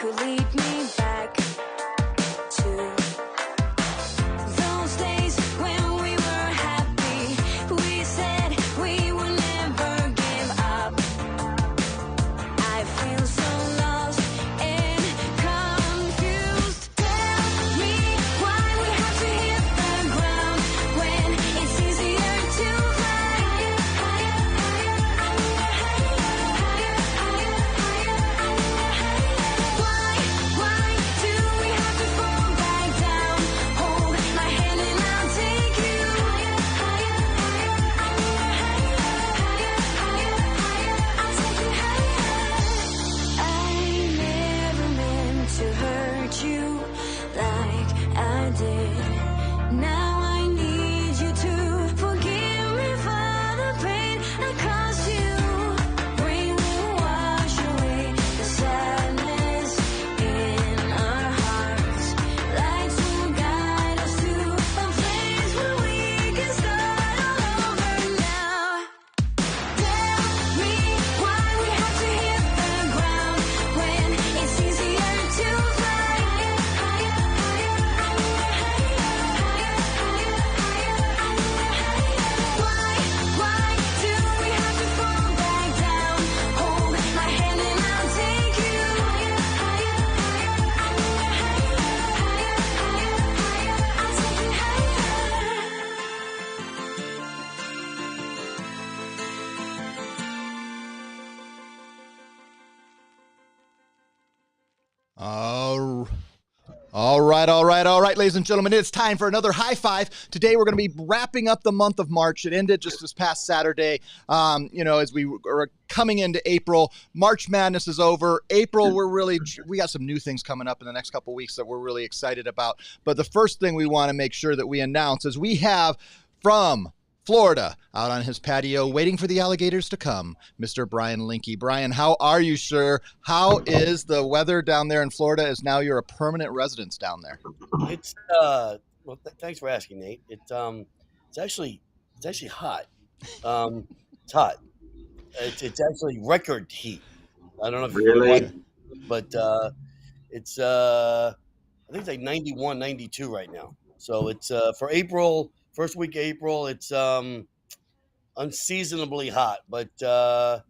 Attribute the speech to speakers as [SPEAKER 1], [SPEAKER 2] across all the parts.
[SPEAKER 1] could lead me back to those days when we were happy. We said we would never give up. I feel so lost and confused. Tell me why we have to hit the ground when it's easier to fly higher, higher, higher, higher, higher. Why do we have to fall back down? Hold my hand and I'll take you higher, higher, higher, higher, higher. I'll take you higher. I never meant to hurt you like I did. Now I need you to forgive me for the pain I caused you. Rain will wash away the sadness in our hearts. Lights will guide us to a place where we can start all over now. Tell me why we have to hit the ground when it's easier to fly higher, higher, higher, higher, Why do we have to fall back down? Hold my hand and I'll take you higher, higher, higher, I'll take you
[SPEAKER 2] All right, ladies and gentlemen, it's time for another high five. Today, we're going to be wrapping up the month of March. It ended just this past Saturday. As we are coming into April, March Madness is over. April, we got some new things coming up in the next couple weeks that we're really excited about. But the first thing we want to make sure that we announce is we have from Florida, out on his patio, waiting for the alligators to come, Mr. Brian Linke. Brian, how are you, sir? How is the weather down there in Florida as now you're a permanent resident down there?
[SPEAKER 3] It's thanks for asking, Nate. It's actually hot. It's hot. It's actually record heat. I don't know if
[SPEAKER 4] Really?
[SPEAKER 3] but it's I think it's like 91, 92 right now. So it's for April, first week of April, it's unseasonably hot, but the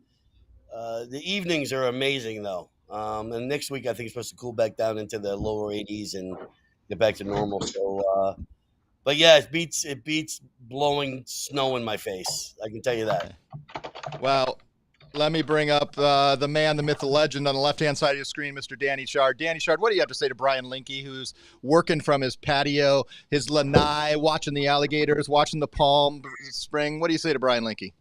[SPEAKER 3] evenings are amazing though. And next week I think it's supposed to cool back down into the lower 80s and get back to normal. So but yeah, it beats blowing snow in my face. I can tell you that.
[SPEAKER 2] Well, let me bring up the man, the myth, the legend on the left-hand side of your screen, Mr. Danny Shard. Danny Shard, what do you have to say to Brian Linke, who's working from his patio, his lanai, watching the alligators, watching the palm spring? What do you say to Brian Linke?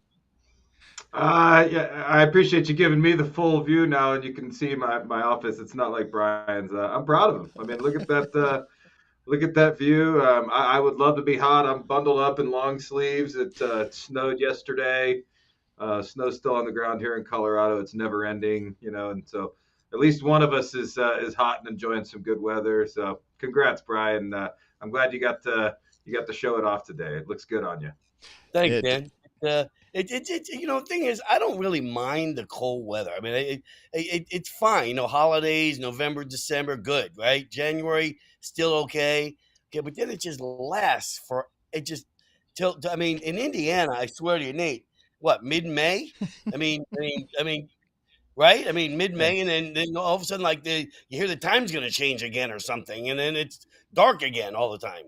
[SPEAKER 4] Yeah, I appreciate you giving me the full view now, and you can see my office. It's not like Brian's. I'm proud of him. I mean, look at that. Look at that view. I would love to be hot. I'm bundled up in long sleeves. It snowed yesterday. Snow's still on the ground here in Colorado. It's never ending, and so at least one of us is hot and enjoying some good weather. So congrats, Brian. I'm glad you got to show it off today. It looks good on you.
[SPEAKER 3] Thanks, Dan. The thing is, I don't really mind the cold weather. I mean, it's fine. Holidays, November, December, good, right? January, still okay. Okay, but then it just lasts in Indiana, I swear to you, Nate, what, mid-May? I mean, right? I mean, mid-May, and then all of a sudden, you hear the time's going to change again or something, and then it's dark again all the time.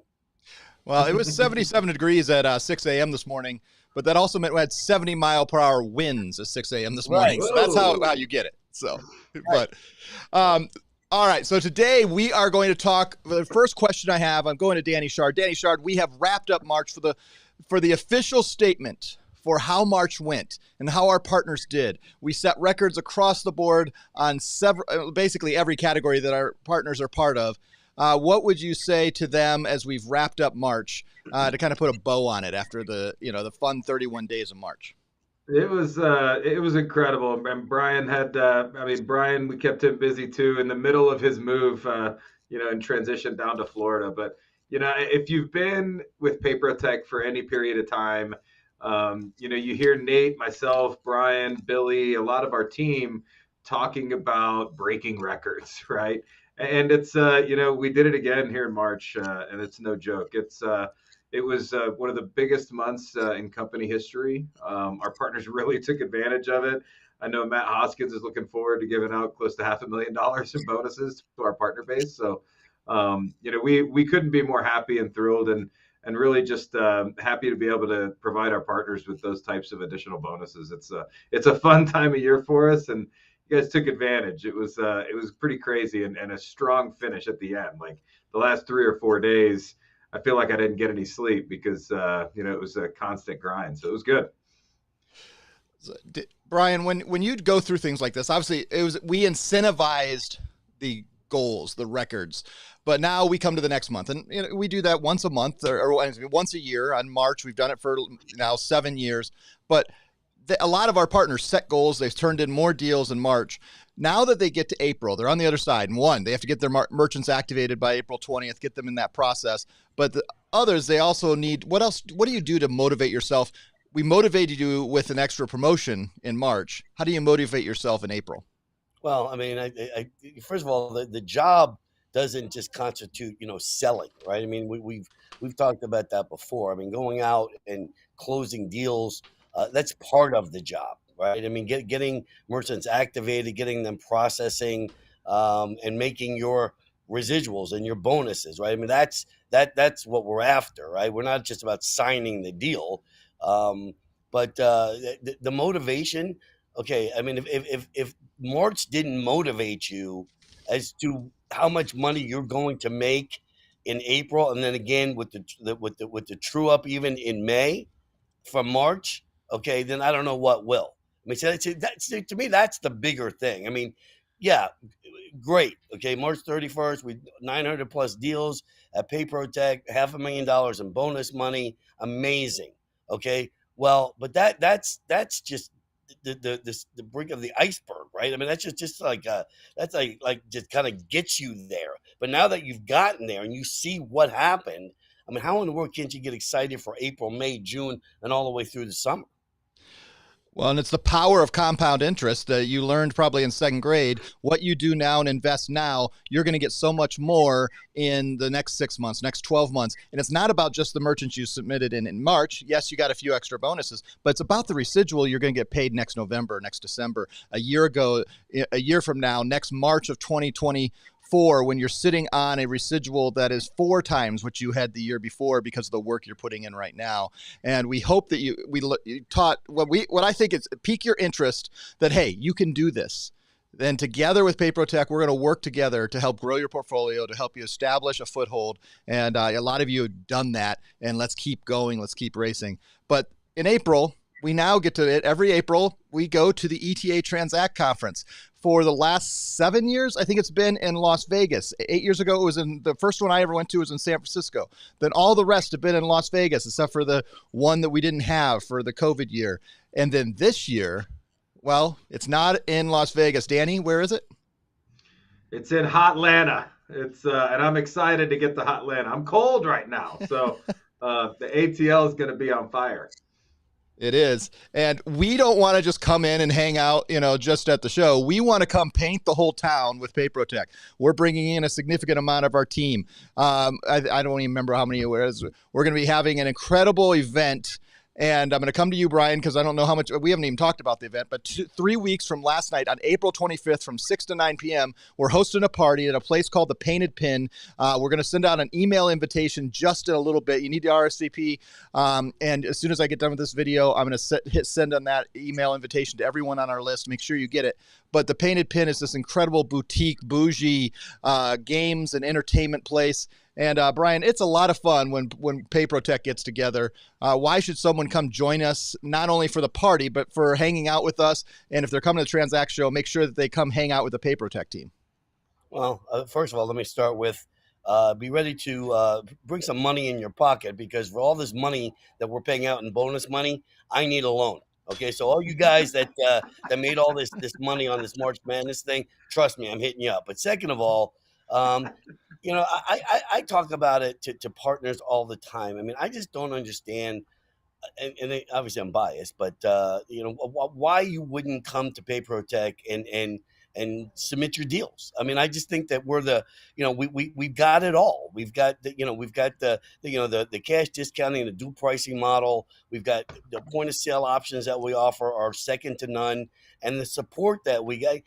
[SPEAKER 2] Well, it was 77 degrees at 6 a.m. this morning, but that also meant we had 70-mile-per-hour winds at 6 a.m. this morning. Right. So that's how you get it. So, but all right. So today we are going to talk. The first question I have, I'm going to Danny Shard. Danny Shard, we have wrapped up March for the official statement for how March went and how our partners did. We set records across the board on basically every category that our partners are part of. What would you say to them as we've wrapped up March to kind of put a bow on it after the fun 31 days of March?
[SPEAKER 4] It was incredible. And Brian Brian, we kept him busy too in the middle of his move, in transition down to Florida. But, if you've been with PayProTec for any period of time, you hear Nate, myself, Brian, Billy, a lot of our team talking about breaking records, right? And it's we did it again here in March, and it's no joke. It was one of the biggest months in company history. Our partners really took advantage of it. I know Matt Hoskins is looking forward to giving out close to $500,000 in bonuses to our partner base. So, we couldn't be more happy and thrilled, and really just happy to be able to provide our partners with those types of additional bonuses. It's a fun time of year for us, and you guys took advantage. It was pretty crazy, and a strong finish at the end. Like the last 3 or 4 days, I feel like I didn't get any sleep because it was a constant grind. So it was good.
[SPEAKER 2] Brian, when you go through things like this, obviously we incentivized the goals, the records, but now we come to the next month, and we do that once a month or once a year on March. We've done it for now 7 years, but a lot of our partners set goals. They've turned in more deals in March. Now that they get to April, they're on the other side. And they have to get their merchants activated by April 20th, get them in that process. But the others, they also need, what else? What do you do to motivate yourself? We motivated you with an extra promotion in March. How do you motivate yourself in April?
[SPEAKER 3] Well, I mean, first of all, the job doesn't just constitute, selling, right? I mean, we've talked about that before. I mean, going out and closing deals, that's part of the job, right? I mean, getting merchants activated, getting them processing, and making your residuals and your bonuses, right? I mean, that's what we're after, right? We're not just about signing the deal, um, but the motivation. Okay, I mean, if March didn't motivate you as to how much money you're going to make in April, and then again with the true up even in May from March, okay, then I don't know what will. I mean, to me, that's the bigger thing. I mean, yeah, great. Okay, March 31st, we 900 plus deals at PayProTec, $500,000 in bonus money, amazing. Okay, well, but that's just the brink of the iceberg, right? I mean, that's just like that's like just kind of gets you there. But now that you've gotten there and you see what happened, I mean, how in the world can't you get excited for April, May, June, and all the way through the summer?
[SPEAKER 2] Well, and it's the power of compound interest that you learned probably in second grade. What you do now and invest now, you're going to get so much more in the next 6 months, next 12 months. And it's not about just the merchants you submitted in March. Yes, you got a few extra bonuses, but it's about the residual you're going to get paid next November, next December, a year from now, next March of 2024, when you're sitting on a residual that is 4 times what you had the year before because of the work you're putting in right now. And we hope that you taught what I think is pique your interest that, hey, you can do this. Then together with PayProTec, we're going to work together to help grow your portfolio, to help you establish a foothold. And a lot of you have done that. And let's keep going. Let's keep racing. But in April, we now get to it. Every April, we go to the ETA Transact Conference. For the last 7 years, I think it's been in Las Vegas. 8 years ago, it was in the first one I ever went to was in San Francisco. Then all the rest have been in Las Vegas, except for the one that we didn't have for the COVID year. And then this year, well, it's not in Las Vegas. Danny, where is it?
[SPEAKER 4] It's in Hotlanta. And I'm excited to get to Hotlanta. I'm cold right now, so the ATL is going to be on fire.
[SPEAKER 2] It is. And we don't want to just come in and hang out, just at the show. We want to come paint the whole town with PayProTec. We're bringing in a significant amount of our team. I don't even remember how many it was. We're going to be having an incredible event. And I'm going to come to you, Brian, because I don't know how much, we haven't even talked about the event, but 3 weeks from last night on April 25th from 6 to 9 p.m., we're hosting a party at a place called the Painted Pin. We're going to send out an email invitation just in a little bit. You need to RSVP. And as soon as I get done with this video, I'm going to hit send on that email invitation to everyone on our list. Make sure you get it. But the Painted Pin is this incredible boutique, bougie games and entertainment place. And Brian, it's a lot of fun when PayProTec gets together. Why should someone come join us, not only for the party, but for hanging out with us? And if they're coming to the Transact Show, make sure that they come hang out with the PayProTec team.
[SPEAKER 3] Well, first of all, let me start with be ready to bring some money in your pocket, because for all this money that we're paying out in bonus money, I need a loan. Okay, so all you guys that made all this money on this March Madness thing, trust me, I'm hitting you up. But second of all, I talk about it to partners all the time. I mean, I just don't understand obviously I'm biased, but why you wouldn't come to PayProTec and submit your deals. I mean, I just think that we're we've got it all. We've got the cash discounting, the dual pricing model. We've got the point of sale options that we offer are second to none, and the support that we get.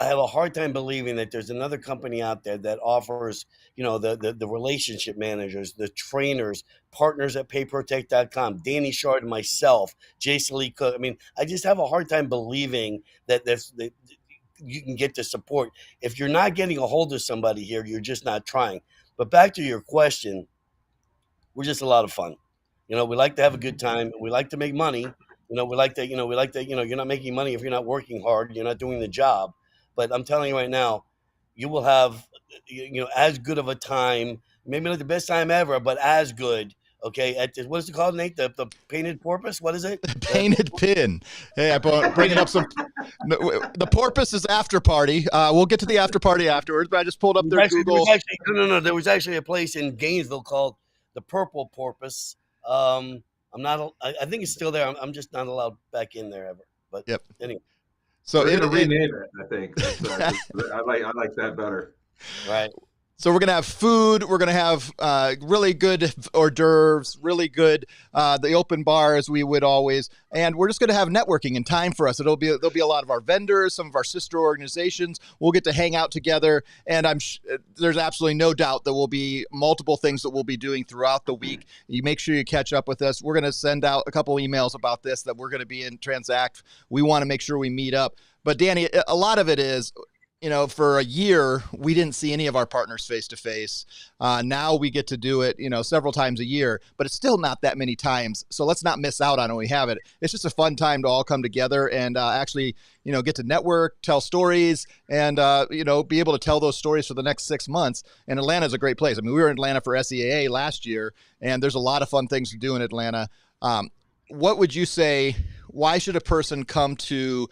[SPEAKER 3] I have a hard time believing that there's another company out there that offers, the relationship managers, the trainers, partners at payprotec.com, Danny Shard and myself, Jason Lee Cook. I mean, I just have a hard time believing that you can get the support. If you're not getting a hold of somebody here, you're just not trying. But back to your question, we're just a lot of fun. We like to have a good time. We like to make money. You're not making money if you're not working hard, you're not doing the job. But I'm telling you right now, you will have, as good of a time, maybe not the best time ever, but as good. Okay. At this, what is it called, Nate? The painted porpoise? What is it?
[SPEAKER 2] Painted pin. Hey, I'm bringing up some. The porpoise is after party. We'll get to the after party afterwards, but I just pulled up their Google.
[SPEAKER 3] No. There was actually a place in Gainesville called the Purple Porpoise. I'm not. I think it's still there. I'm just not allowed back in there ever. But
[SPEAKER 2] yep.
[SPEAKER 3] Anyway.
[SPEAKER 4] So we're gonna rename it. I think I like that better.
[SPEAKER 3] Right.
[SPEAKER 2] So we're going to have food. We're going to have really good hors d'oeuvres, really good, the open bar as we would always. And we're just going to have networking and time for us. There'll be a lot of our vendors, some of our sister organizations. We'll get to hang out together. And there's absolutely no doubt there will be multiple things that we'll be doing throughout the week. You make sure you catch up with us. We're going to send out a couple emails about this, that we're going to be in Transact. We want to make sure we meet up. But Danny, a lot of it is, for a year, we didn't see any of our partners face to face. Now we get to do it, several times a year, but it's still not that many times. So let's not miss out on it when we have it. It's just a fun time to all come together and actually, get to network, tell stories, and, be able to tell those stories for the next 6 months. And Atlanta is a great place. I mean, we were in Atlanta for SEAA last year, and there's a lot of fun things to do in Atlanta. What would you say, why should a person come to,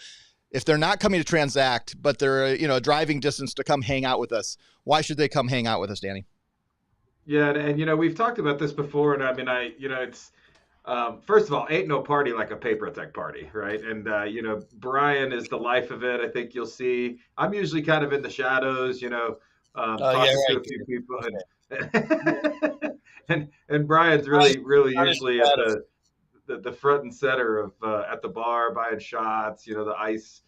[SPEAKER 2] if they're not coming to Transact, but they're, a driving distance to come hang out with us, why should they come hang out with us, Danny?
[SPEAKER 4] Yeah. And we've talked about this before. And I mean, it's, first of all, ain't no party like a PayProTec party, right? And, Brian is the life of it. I think you'll see, I'm usually kind of in the shadows, talking to a few people. And Brian's really usually at the front and center of at the bar buying shots, the ice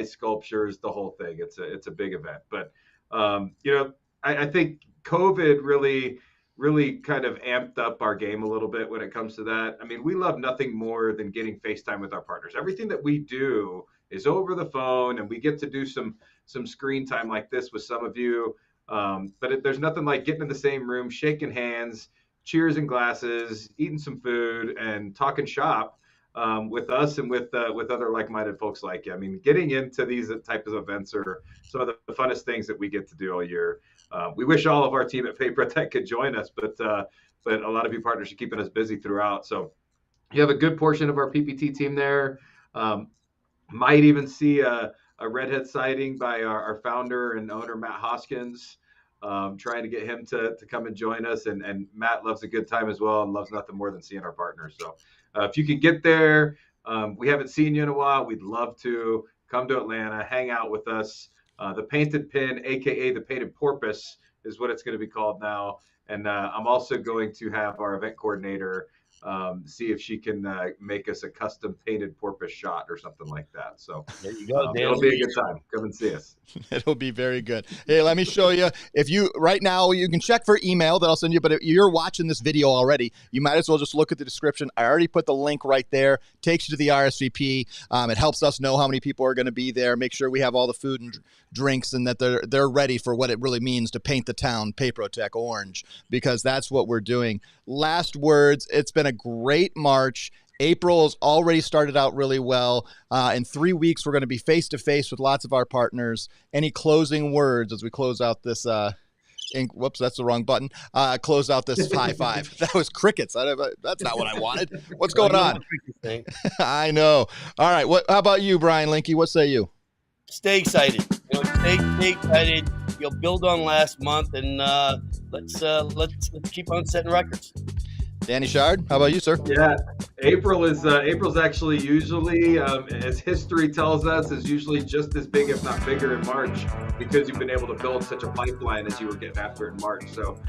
[SPEAKER 4] sculptures, the whole thing. It's a big event. But I think COVID really kind of amped up our game a little bit when it comes to that. I mean, we love nothing more than getting FaceTime with our partners. Everything that we do is over the phone, and we get to do some screen time like this with some of you. But there's nothing like getting in the same room, shaking hands, cheers and glasses, eating some food, and talking shop with us and with other like-minded folks like you. I mean, getting into these types of events are some of the funnest things that we get to do all year. We wish all of our team at PayProTec could join us, but a lot of you partners are keeping us busy throughout. So you have a good portion of our PPT team there. Might even see a redhead sighting by our founder and owner, Matt Hoskins. Trying to get him to come and join us. And Matt loves a good time as well and loves nothing more than seeing our partners. So if you can get there, we haven't seen you in a while. We'd love to come to Atlanta, hang out with us. The Painted Pin, AKA the Painted Porpoise, is what it's going to be called now. And I'm also going to have our event coordinator see if she can make us a custom painted porpoise shot or something like that. So
[SPEAKER 3] there you go.
[SPEAKER 4] It'll be a good time. Come and see us.
[SPEAKER 2] It'll be very good. Hey, let me show you. If you right now, you can check for email that I'll send you, but if you're watching this video already, you might as well just look at the description. I already put the link right there. Takes you to the RSVP. It helps us know how many people are going to be there. Make sure we have all the food and drinks and that they're ready for what it really means to paint the town PayProTec orange, because that's what we're doing. Last words. It's been a great March. April has already started out really well. In 3 weeks, we're going to be face-to-face with lots of our partners. Any closing words as we close out this whoops, that's the wrong button. Close out this high five. That was crickets. That's not what I wanted. What's going on? I know. All right. How about you, Brian Linke? What say you?
[SPEAKER 3] Stay excited. Stay excited. You'll build on last month, and let's keep on setting records.
[SPEAKER 2] Danny Shard, how about you, sir?
[SPEAKER 4] Yeah, April's actually usually, as history tells us, is usually just as big, if not bigger, in March because you've been able to build such a pipeline as you were getting after in March. So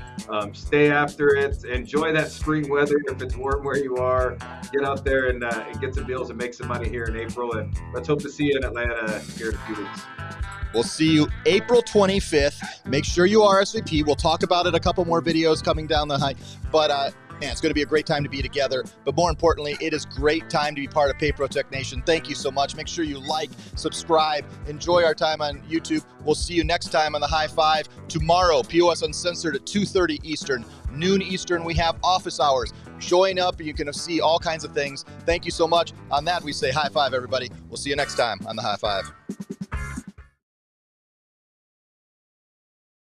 [SPEAKER 4] stay after it. Enjoy that spring weather. If it's warm where you are, get out there and get some deals and make some money here in April. And let's hope to see you in Atlanta here in a few weeks.
[SPEAKER 2] We'll see you April 25th. Make sure you RSVP. We'll talk about it, a couple more videos coming down the hike. But man, it's going to be a great time to be together. But more importantly, it is great time to be part of PayProTec Nation. Thank you so much. Make sure you like, subscribe, enjoy our time on YouTube. We'll see you next time on the High Five. Tomorrow, POS Uncensored at 2:30 Eastern, noon Eastern. We have office hours. Join up. You can see all kinds of things. Thank you so much. On that, we say high five, everybody. We'll see you next time on the High Five.